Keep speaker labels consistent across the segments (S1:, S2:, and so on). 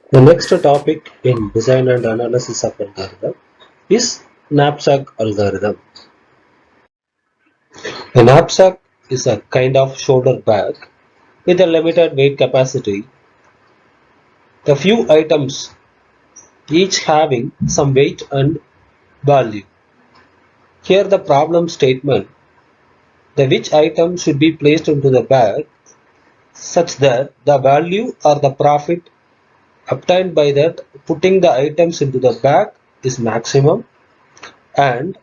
S1: The next topic in design and analysis of algorithm is knapsack algorithm. A knapsack is a kind of shoulder bag with a limited weight capacity, a few items each having some weight and value. Here the problem statement, the which item should be placed into the bag such that the value or the profit obtained by that putting the items into the bag is maximum, and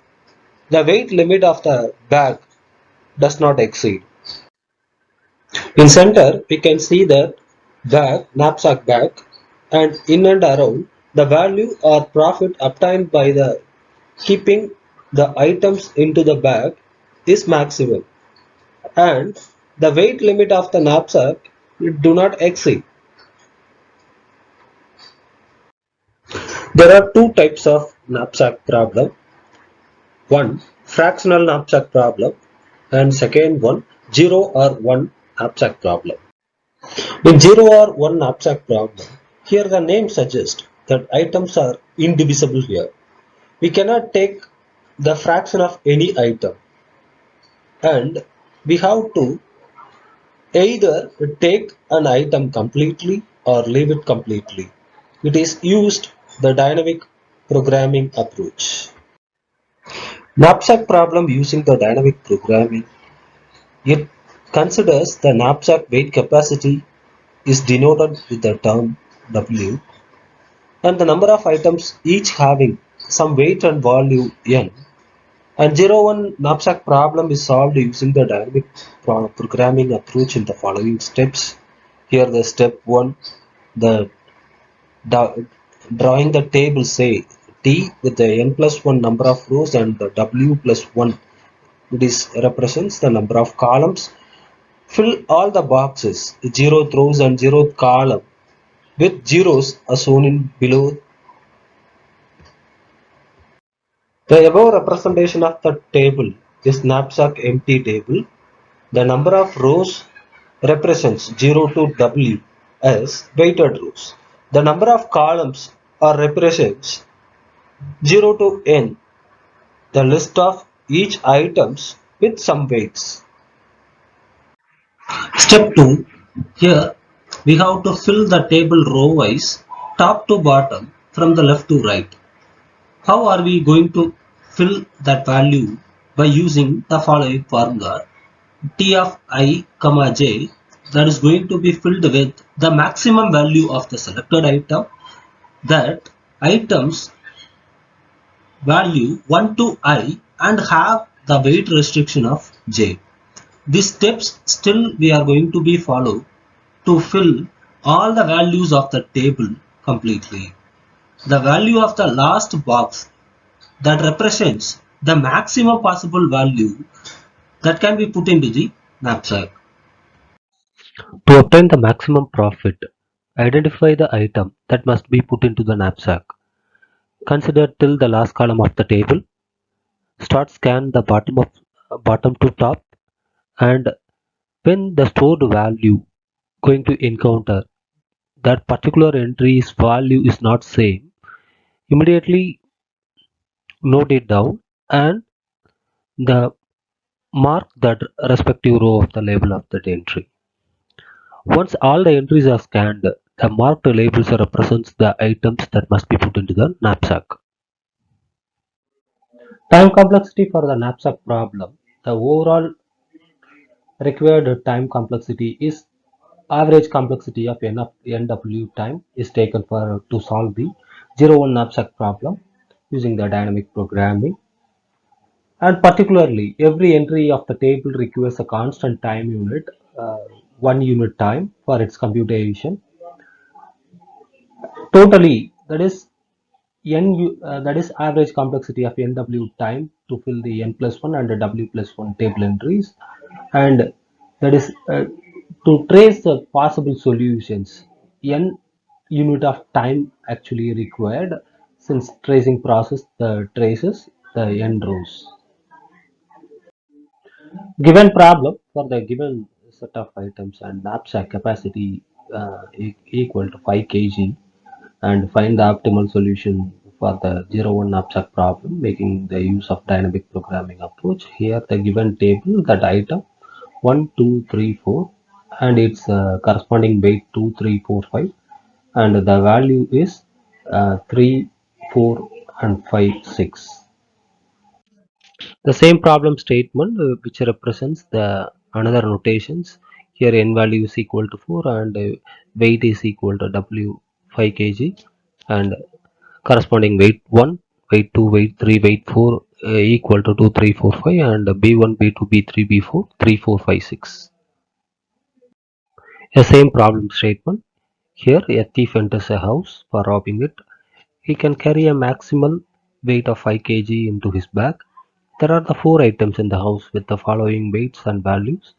S1: the weight limit of the bag does not exceed. In center, we can see that bag, knapsack bag, and in and around the value or profit obtained by the keeping the items into the bag is maximum, and the weight limit of the knapsack do not exceed. There are two types of knapsack problem. One, fractional knapsack problem, and second one, 0 or 1 knapsack problem. In 0 or 1 knapsack problem, here the name suggests that items are indivisible here. We cannot take the fraction of any item, and we have to either take an item completely or leave it completely. It is used the dynamic programming approach. Knapsack problem using the dynamic programming, it considers the knapsack weight capacity is denoted with the term W, and the number of items each having some weight and value n, and 0 1 knapsack problem is solved using the dynamic programming approach in the following steps. Here the step 1, the drawing the table, say T with the n plus 1 number of rows and the W plus 1, this represents the number of columns. Fill all the boxes, 0th rows and 0th column with zeros as shown in below. The above representation of the table is knapsack empty table. The number of rows represents 0 to W as weighted rows. The number of columns are represents 0 to N, the list of each items with some weights. Step 2. Here we have to fill the table row wise top to bottom from the left to right. How are we going to fill that value? By using the following formula: T of I, j, that is going to be filled with the maximum value of the selected item, that items value 1 to I and have the weight restriction of j. These steps still we are going to be followed to fill all the values of the table completely. The value of the last box that represents the maximum possible value that can be put into the knapsack. To obtain the maximum profit, identify the item that must be put into the knapsack. Consider till the last column of the table. Start scan the bottom to top, and when the stored value going to encounter that particular entry's value is not same, immediately note it down and the mark that respective row of the label of that entry. Once all the entries are scanned, the marked labels represents the items that must be put into the knapsack. Time complexity for the knapsack problem. The overall required time complexity is average complexity of N of NW time is taken for to solve the 0 1 knapsack problem using the dynamic programming, and particularly every entry of the table requires a constant time unit, 1 unit time for its computation. Totally, that is that is average complexity of NW time to fill the N plus 1 and the W plus 1 table entries, and that is to trace the possible solutions. N unit of time actually required, since tracing process the traces the N rows. Given problem for the given set of items and knapsack capacity equal to 5 kg, and find the optimal solution for the 0-1 knapsack problem, making the use of dynamic programming approach. Here the given table, that item 1, 2, 3, 4 and its corresponding weight 2, 3, 4, 5 and the value is 3, 4 and 5, 6. The same problem statement which represents the another notations. Here n value is equal to 4 and weight is equal to W 5 kg and corresponding weight 1, weight 2, weight 3, weight 4 equal to 2, 3, 4, 5 and B1, B2, B3, B4, 3, 4, 5, 6. A same problem statement. Here a thief enters a house for robbing it. He can carry a maximal weight of 5 kg into his bag. There are the 4 items in the house with the following weights and values.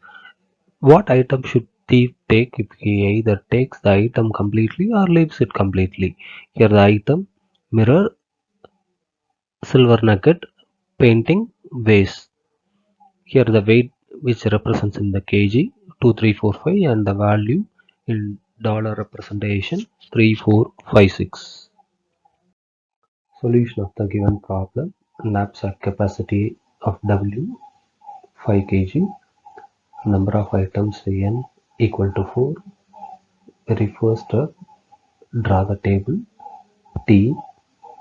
S1: What item should thief take if he either takes the item completely or leaves it completely? Here the item: mirror, silver nugget, painting, vase. Here the weight which represents in the kg 2, 3, 4, 5 and the value in dollar representation 3, 4, 5, 6. Solution of the given problem: knapsack capacity of W 5 kg, number of items n equal to 4. Very first step, draw the table T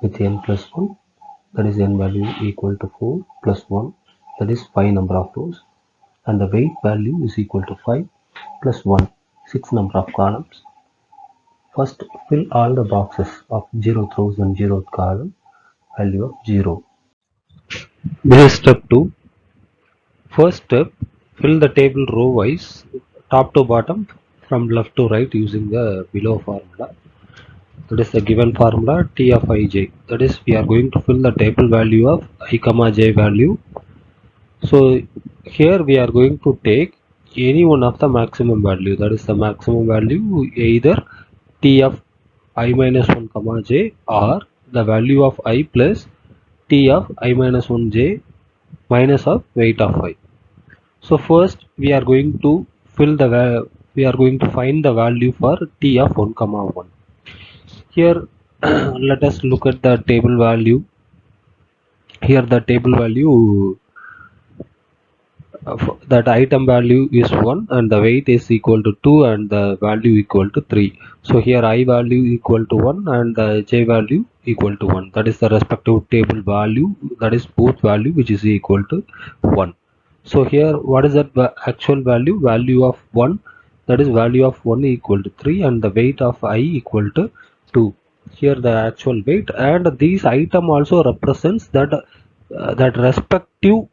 S1: with n plus 1, that is n value equal to 4 plus 1, that is 5 number of rows, and the weight value is equal to 5 plus 1, 6 number of columns. First fill all the boxes of 0th rows and 0th column, value of 0. This is step 2. First step, fill the table row wise top to bottom from left to right using the below formula. That is the given formula T of ij. That is, we are going to fill the table value of I comma j value. So here we are going to take any one of the maximum value. That is the maximum value either T of I minus 1 comma j or the value of I plus T of I minus 1 j minus of weight of I. So first we are going to find the value for T of 1 comma 1. Here let us look at the table value. Here the table value of that item value is 1 and the weight is equal to 2 and the value equal to 3. So here I value equal to 1 and the j value equal to 1. That is the respective table value, that is both value which is equal to 1. So here what is that actual value? Value of 1, that is value of 1 equal to 3 and the weight of I equal to 2. Here the actual weight, and these item also represents that respective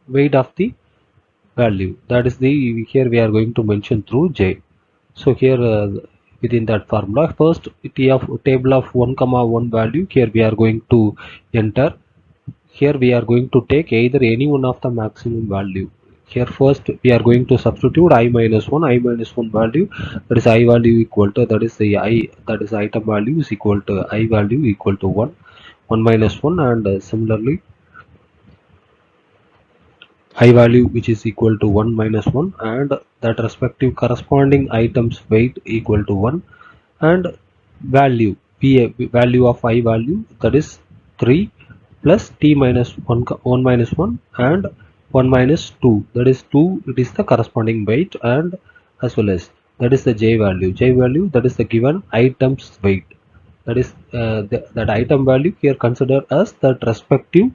S1: weight of the value, that is the here we are going to mention through j. So here within that formula, first t of table of 1 comma 1 value, here we are going to enter. Here we are going to take either any one of the maximum value. Here first we are going to substitute I minus 1 value, that is I value equal to, that is the I, that is item value is equal to I value equal to 1 minus 1 and similarly I value which is equal to 1 minus 1 and that respective corresponding items weight equal to 1 and value value of I value, that is 3 plus t minus 1 minus 1 and 1 minus 2, that is 2, it is the corresponding weight, and as well as that is the j value that is the given items weight, that is that item value here consider as that respective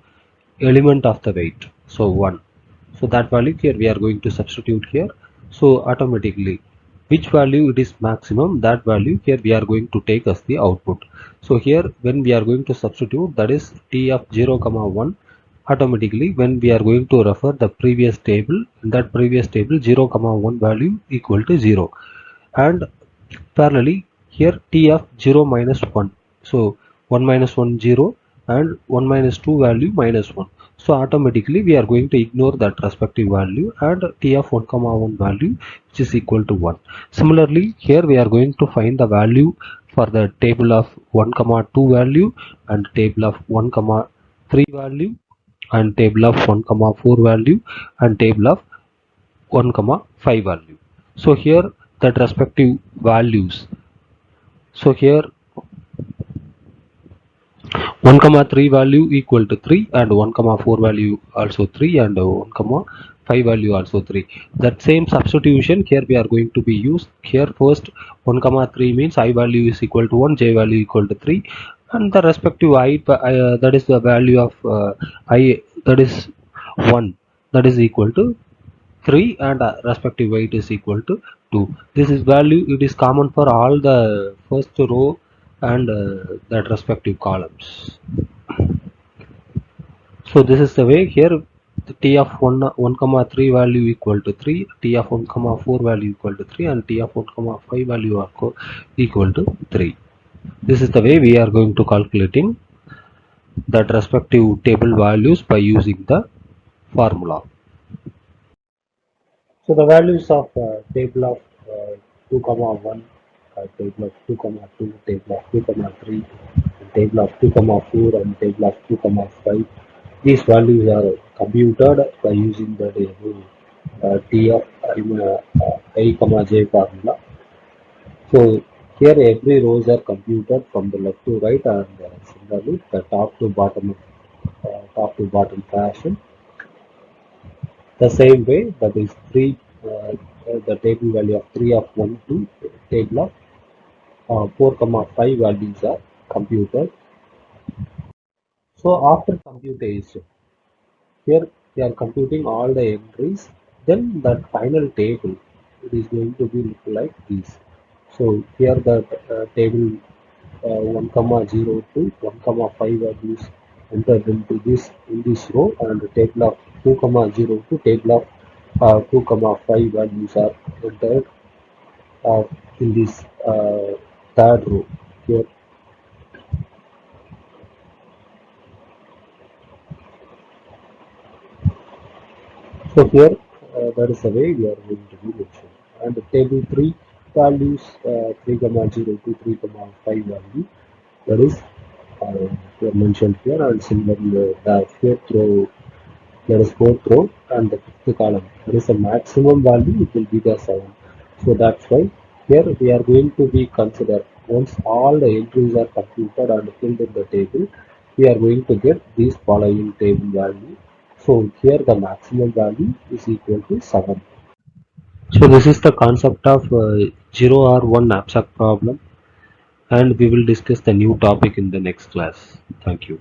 S1: element of the weight, so 1. So that value here we are going to substitute here. So automatically which value it is maximum, that value here we are going to take as the output. So here when we are going to substitute, that is t of 0 comma 1, automatically when we are going to refer the previous table, in that previous table 0 comma 1 value equal to 0 and parallelly here t of 0 minus 1, so 1 minus 1 0 and 1 minus 2 value minus 1. So automatically we are going to ignore that respective value and t of 1 comma 1 value which is equal to 1. Similarly here we are going to find the value for the table of 1 comma 2 value and table of 1 comma 3 value and table of 1 comma 4 value and table of 1 comma 5 value. So here that respective values, so here
S2: 1 comma 3 value equal to 3 and 1 comma 4 value also 3 and 1 comma 5 value also 3. That same substitution here we are going to be used. Here first 1 comma 3 means I value is equal to 1, j value equal to 3, and the respective I that is the value of I, that is 1, that is equal to 3, and respective weight is equal to 2. This is value, it is common for all the first row and that respective columns. So this is the way. Here the t of 1 comma 3 value equal to 3, t of 1 comma 4 value equal to 3, and t of 1 comma 5 value are equal to 3. This is the way we are going to calculating that respective table values by using the formula. So the values of table of 2 comma 1, table of 2 comma 2, table of 2 comma 3, and table of 2 comma 4, and table of 2 comma 5. These values are computed by using the T of I comma j formula. So here every rows are computed from the left to right, and similarly the top to bottom fashion. The same way, that is 3, the table value of 3 of 1 to table of 4 comma 5 values are computed. So after computation, here we are computing all the entries, then that final table, it is going to be look like this. So here the table 1 comma 0 to 1 comma 5 values entered into this row, and the table of 2 comma 0 to table of 2 comma 5 values are entered uh, in this third row here. So here that is the way we are going to be mentioned. And the table 3 values 3 comma 0 to 3 comma 5 value, that is we are mentioned here, and similarly the fourth row, there is fourth row, and the fifth column, there is a maximum value, it will be the 7. So that's why here we are going to be consider, once all the entries are computed and filled in the table, we are going to get these following table value. So here the maximum value is equal to 7. So this is the concept of 0 or 1 abstract problem, and we will discuss the new topic in the next class. Thank you.